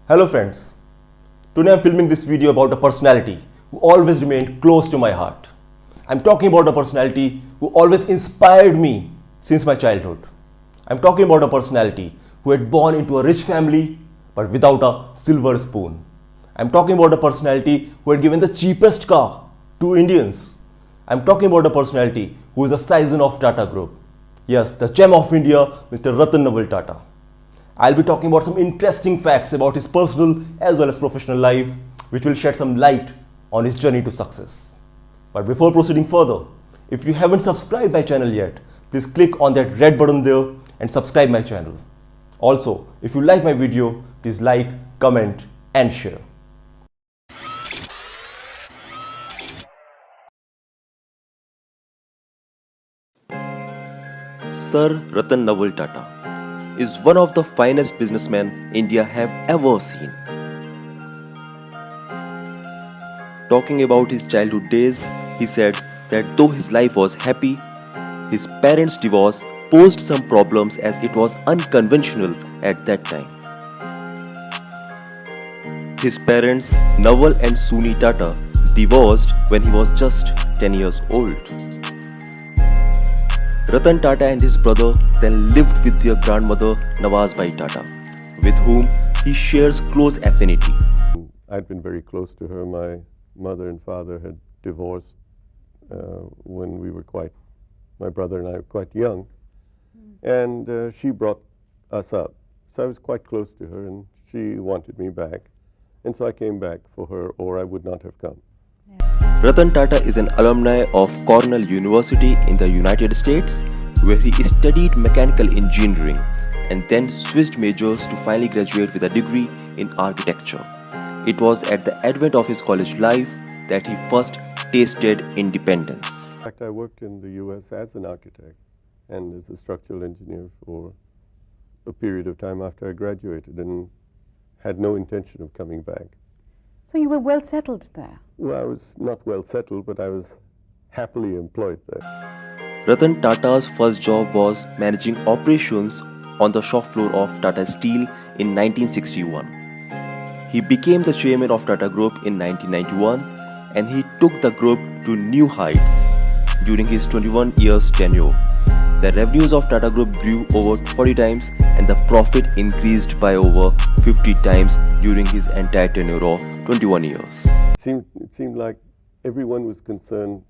Hello friends, today I'm filming this video about a personality who always remained close to my heart. I'm talking about a personality who always inspired me since my childhood. I'm talking about a personality who had born into a rich family but without a silver spoon. I'm talking about a personality who had given the cheapest car to Indians. I'm talking about a personality who is a citizen of Tata Group. Yes, the gem of India, Mr. Ratan Naval Tata. I'll be talking about some interesting facts about his personal as well as professional life, which will shed some light on his journey to success. But before proceeding further, if you haven't subscribed my channel yet, please click on that red button there and subscribe my channel. Also, if you like my video, please like, comment and share. Sir Ratan Naval Tata is one of the finest businessmen India have ever seen. Talking about his childhood days, he said that though his life was happy, his parents' divorce posed some problems as it was unconventional at that time. His parents, Naval and Suni Tata, divorced when he was just 10 years old. Ratan Tata and his brother then lived with their grandmother Nawazbai Tata, with whom he shares close affinity. I'd been very close to her. My mother and father had divorced when we were my brother and I were quite young. And she brought us up. So I was quite close to her and she wanted me back. And so I came back for her or I would not have come. Ratan Tata is an alumni of Cornell University in the United States, where he studied mechanical engineering and then switched majors to finally graduate with a degree in architecture. It was at the advent of his college life that he first tasted independence. In fact, I worked in the US as an architect and as a structural engineer for a period of time after I graduated and had no intention of coming back. So you were well settled there? Well, I was not well settled, but I was happily employed there. Ratan Tata's first job was managing operations on the shop floor of Tata Steel in 1961. He became the chairman of Tata Group in 1991 and he took the group to new heights during his 21 years tenure. The revenues of Tata Group grew over 40 times and the profit increased by over 50 times during his entire tenure of 21 years. It seemed like everyone was concerned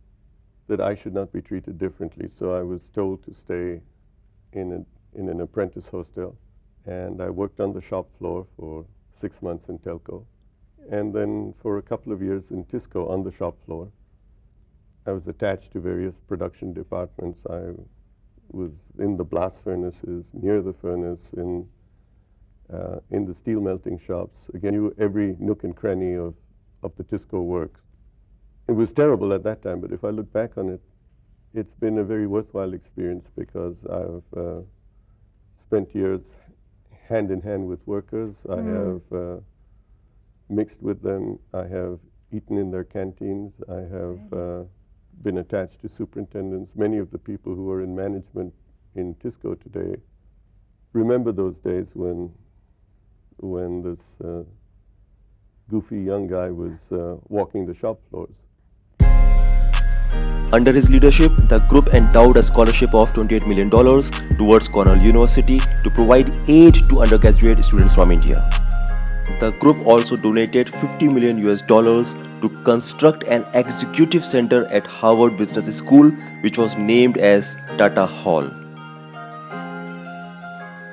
that I should not be treated differently, so I was told to stay in an apprentice hostel, and I worked on the shop floor for 6 months in Telco, and then for a couple of years in Tisco on the shop floor. I was attached to various production departments. I was in the blast furnaces, near the furnace, in the steel melting shops. Again, knew every nook and cranny of the Tisco works. It was terrible at that time, but if I look back on it, it's been a very worthwhile experience because I've spent years hand in hand with workers. I have mixed with them. I have eaten in their canteens. I have been attached to superintendents. Many of the people who are in management in Tisco today remember those days when this goofy young guy was walking the shop floors. Under his leadership, the group endowed a scholarship of $28 million towards Cornell University to provide aid to undergraduate students from India. The group also donated $50 million to construct an executive center at Harvard Business School, which was named as Tata Hall.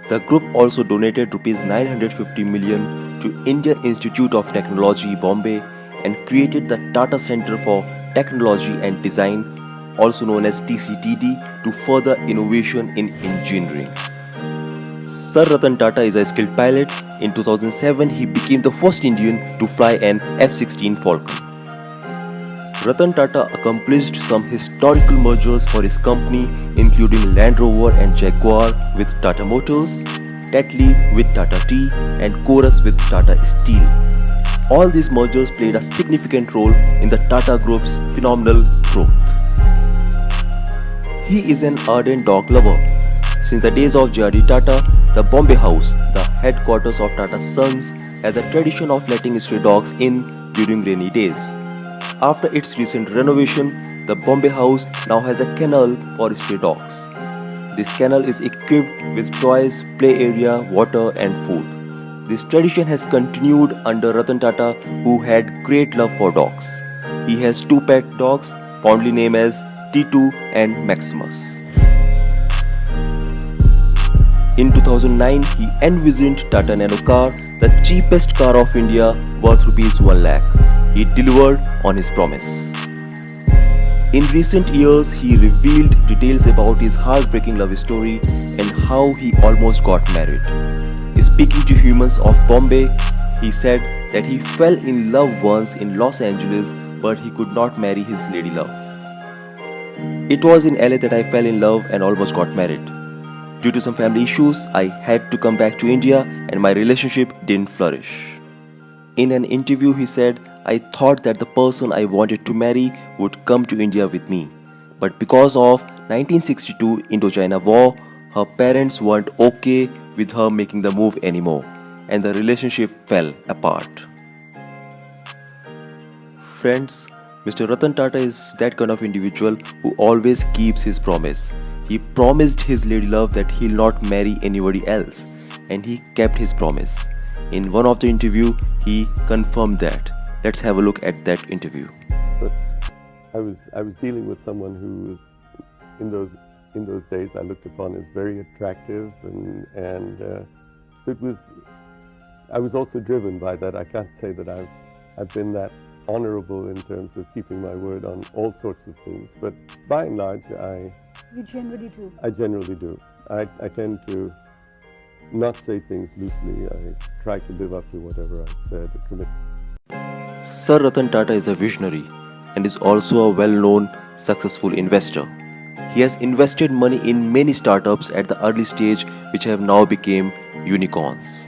The group also donated Rs 950 million to Indian Institute of Technology, Bombay, and created the Tata Center for Technology and Design, also known as TCTD, to further innovation in engineering. Sir Ratan Tata is a skilled pilot. In 2007, he became the first Indian to fly an F-16 Falcon. Ratan Tata accomplished some historical mergers for his company, including Land Rover and Jaguar with Tata Motors, Tetley with Tata Tea, and Chorus with Tata Steel. All these mergers played a significant role in the Tata Group's phenomenal growth. He is an ardent dog lover. Since the days of J.R.D. Tata, the Bombay House, the headquarters of Tata Sons, has a tradition of letting stray dogs in during rainy days. After its recent renovation, the Bombay House now has a kennel for stray dogs. This kennel is equipped with toys, play area, water and food. This tradition has continued under Ratan Tata, who had great love for dogs. He has 2 pet dogs, fondly named as T2 and Maximus. In 2009, he envisioned Tata Nano car, the cheapest car of India, worth Rs 1 lakh. He delivered on his promise. In recent years, he revealed details about his heartbreaking love story and how he almost got married. Speaking to Humans of Bombay, he said that he fell in love once in Los Angeles, but he could not marry his lady love. It was in LA that I fell in love and almost got married. Due to some family issues, I had to come back to India and my relationship didn't flourish. In an interview, he said, I thought that the person I wanted to marry would come to India with me. But because of 1962 Indochina War, her parents weren't okay with her making the move anymore, and the relationship fell apart. Friends, Mr. Ratan Tata is that kind of individual who always keeps his promise. He promised his lady love that he'll not marry anybody else, and he kept his promise. In one of the interview, he confirmed that. Let's have a look at that interview. But I was dealing with someone who was in those days I looked upon as very attractive, and so it was. I was also driven by that. I can't say that I've been that honorable in terms of keeping my word on all sorts of things, but by and large, You generally do. I generally do. I tend to not say things loosely. I try to live up to whatever I said or commit. Sir Ratan Tata is a visionary and is also a well-known successful investor. He has invested money in many startups at the early stage which have now become unicorns.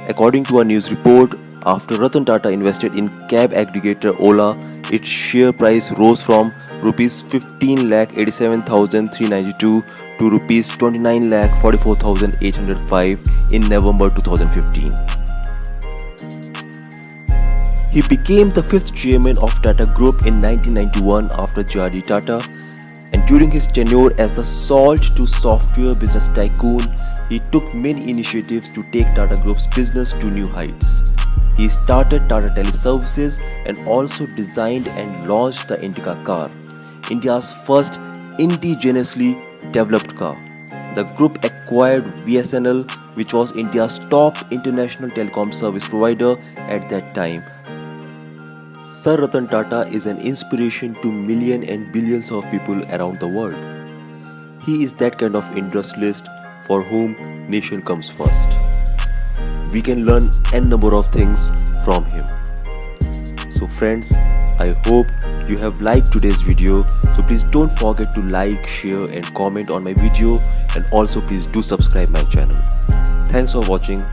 According to a news report, after Ratan Tata invested in cab aggregator Ola, its share price rose from Rs 15,87,392 to Rs 29,44,805 in November 2015. He became the 5th chairman of Tata Group in 1991 after J.R.D. Tata, and during his tenure as the salt to software business tycoon, he took many initiatives to take Tata Group's business to new heights. He started Tata Teleservices and also designed and launched the Indica car, India's first indigenously developed car. The group acquired BSNL, which was India's top international telecom service provider at that time. Sir Ratan Tata is an inspiration to millions and billions of people around the world. He is that kind of industrialist for whom nation comes first. We can learn n number of things from him. So friends, I hope you have liked today's video. So please don't forget to like, share and comment on my video, and also please do subscribe my channel. Thanks for watching.